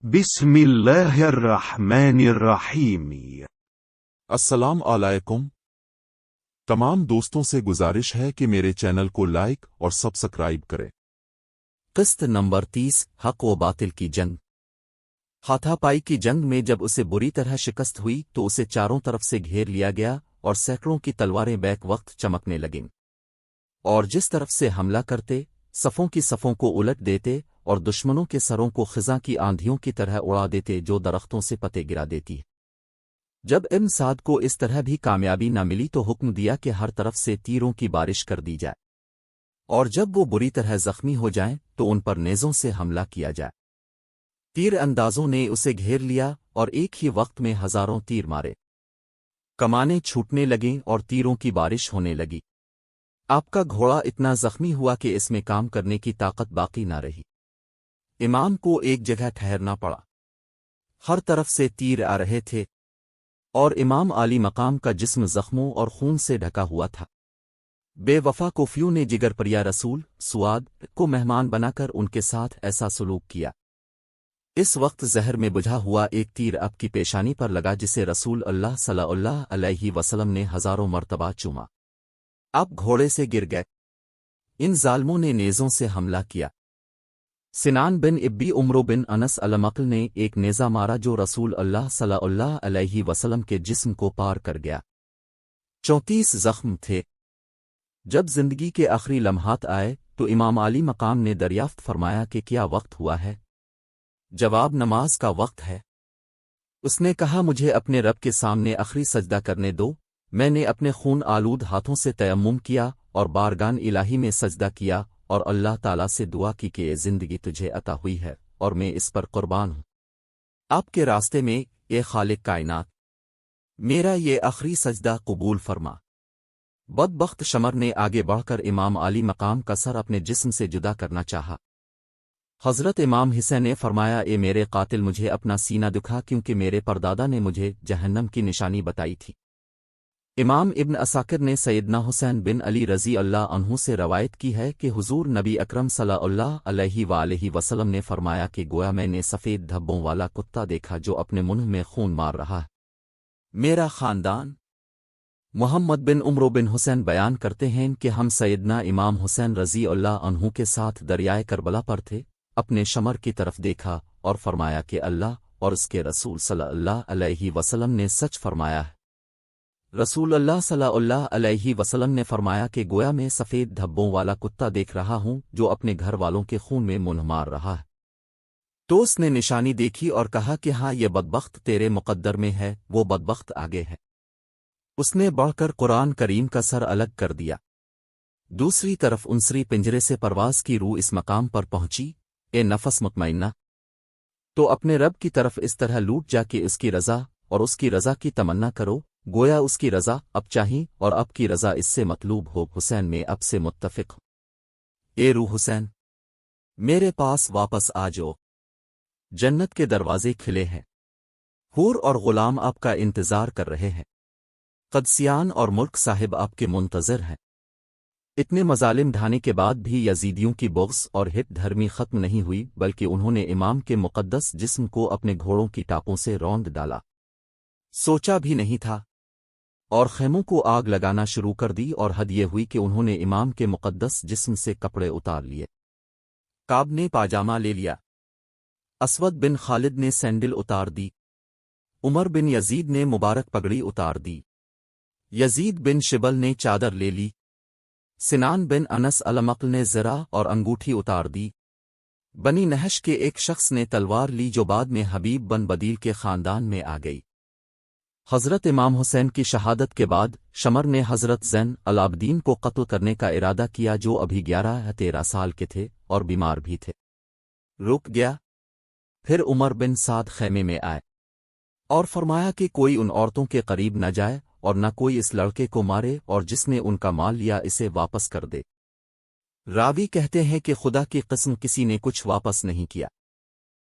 بسم الله الرحمن الرحیم۔ السلام علیکم۔ تمام دوستوں سے گزارش ہے کہ میرے چینل کو لائک اور سبسکرائب کریں۔ قسط نمبر 30 حق و باطل کی جنگ۔ ہاتھا پائی کی جنگ میں جب اسے بری طرح شکست ہوئی تو اسے چاروں طرف سے گھیر لیا گیا اور سینکڑوں کی تلواریں بیک وقت چمکنے لگیں، اور جس طرف سے حملہ کرتے صفوں کی صفوں کو الٹ دیتے اور دشمنوں کے سروں کو خزاں کی آندھیوں کی طرح اڑا دیتے جو درختوں سے پتے گرا دیتی ہے۔ جب ابن سعد کو اس طرح بھی کامیابی نہ ملی تو حکم دیا کہ ہر طرف سے تیروں کی بارش کر دی جائے، اور جب وہ بری طرح زخمی ہو جائیں تو ان پر نیزوں سے حملہ کیا جائے۔ تیر اندازوں نے اسے گھیر لیا اور ایک ہی وقت میں ہزاروں تیر مارے، کمانیں چھوٹنے لگیں اور تیروں کی بارش ہونے لگی۔ آپ کا گھوڑا اتنا زخمی ہوا کہ اس میں کام کرنے کی طاقت باقی نہ رہی۔ امام کو ایک جگہ ٹھہرنا پڑا، ہر طرف سے تیر آ رہے تھے اور امام عالی مقام کا جسم زخموں اور خون سے ڈھکا ہوا تھا۔ بے وفا کوفیوں نے جگر پریا رسول سواد کو مہمان بنا کر ان کے ساتھ ایسا سلوک کیا۔ اس وقت زہر میں بجھا ہوا ایک تیر اب کی پیشانی پر لگا جسے رسول اللہ صلی اللہ علیہ وسلم نے ہزاروں مرتبہ چوما۔ اب گھوڑے سے گر گئے۔ ان ظالموں نے نیزوں سے حملہ کیا۔ سنان بن ابی عمرو بن انس المقل نے ایک نیزہ مارا جو رسول اللہ صلی اللہ علیہ وسلم کے جسم کو پار کر گیا۔ 34 زخم تھے۔ جب زندگی کے آخری لمحات آئے تو امام علی مقام نے دریافت فرمایا کہ کیا وقت ہوا ہے؟ جواب نماز کا وقت ہے۔ اس نے کہا مجھے اپنے رب کے سامنے آخری سجدہ کرنے دو۔ میں نے اپنے خون آلود ہاتھوں سے تیمم کیا اور بارگان الہی میں سجدہ کیا اور اللہ تعالیٰ سے دعا کی کہ یہ زندگی تجھے عطا ہوئی ہے اور میں اس پر قربان ہوں آپ کے راستے میں، اے خالق کائنات، میرا یہ آخری سجدہ قبول فرما۔ بدبخت شمر نے آگے بڑھ کر امام علی مقام کا سر اپنے جسم سے جدا کرنا چاہا۔ حضرت امام حسین نے فرمایا اے میرے قاتل مجھے اپنا سینہ دکھا کیونکہ میرے پردادا نے مجھے جہنم کی نشانی بتائی تھی۔ امام ابن عساکر نے سیدنا حسین بن علی رضی اللہ عنہ سے روایت کی ہے کہ حضور نبی اکرم صلی اللہ علیہ وآلہ وسلم نے فرمایا کہ گویا میں نے سفید دھبوں والا کتا دیکھا جو اپنے منہ میں خون مار رہا ہے۔ میرا خاندان محمد بن عمرو بن حسین بیان کرتے ہیں کہ ہم سیدنا امام حسین رضی اللہ عنہ کے ساتھ دریائے کربلا پر تھے، اپنے شمر کی طرف دیکھا اور فرمایا کہ اللہ اور اس کے رسول صلی اللہ علیہ وسلم نے سچ فرمایا ہے۔ رسول اللہ صلی اللہ علیہ وسلم نے فرمایا کہ گویا میں سفید دھبوں والا کتا دیکھ رہا ہوں جو اپنے گھر والوں کے خون میں منہ مار رہا ہے۔ تو اس نے نشانی دیکھی اور کہا کہ ہاں یہ بدبخت تیرے مقدر میں ہے، وہ بدبخت آگے ہے۔ اس نے بڑھ کر قرآن کریم کا سر الگ کر دیا۔ دوسری طرف انسری پنجرے سے پرواز کی روح اس مقام پر پہنچی، اے نفس مطمئنہ، تو اپنے رب کی طرف اس طرح لوٹ جا کہ اس کی رضا اور اس کی رضا کی تمنا کرو، گویا اس کی رضا اب چاہیے اور اب کی رضا اس سے مطلوب ہو۔ حسین میں اب سے متفق ہوں۔ اے روح حسین، میرے پاس واپس آ جاؤ، جنت کے دروازے کھلے ہیں، حور اور غلام آپ کا انتظار کر رہے ہیں، قدسیان اور ملک صاحب آپ کے منتظر ہیں۔ اتنے مظالم ڈھانے کے بعد بھی یزیدیوں کی بغض اور ہت دھرمی ختم نہیں ہوئی، بلکہ انہوں نے امام کے مقدس جسم کو اپنے گھوڑوں کی ٹاپوں سے روند ڈالا، سوچا بھی نہیں تھا، اور خیموں کو آگ لگانا شروع کر دی، اور حد یہ ہوئی کہ انہوں نے امام کے مقدس جسم سے کپڑے اتار لیے۔ کعب نے پاجامہ لے لیا، اسود بن خالد نے سینڈل اتار دی، عمر بن یزید نے مبارک پگڑی اتار دی، یزید بن شبل نے چادر لے لی، سنان بن انس المقل نے زرہ اور انگوٹھی اتار دی، بنی نہش کے ایک شخص نے تلوار لی جو بعد میں حبیب بن بدیل کے خاندان میں آ گئی۔ حضرت امام حسین کی شہادت کے بعد شمر نے حضرت زین العابدین کو قتل کرنے کا ارادہ کیا جو ابھی 11-13 سال کے تھے اور بیمار بھی تھے۔ رک گیا۔ پھر عمر بن سعد خیمے میں آئے اور فرمایا کہ کوئی ان عورتوں کے قریب نہ جائے اور نہ کوئی اس لڑکے کو مارے، اور جس نے ان کا مال لیا اسے واپس کر دے۔ راوی کہتے ہیں کہ خدا کی قسم کسی نے کچھ واپس نہیں کیا۔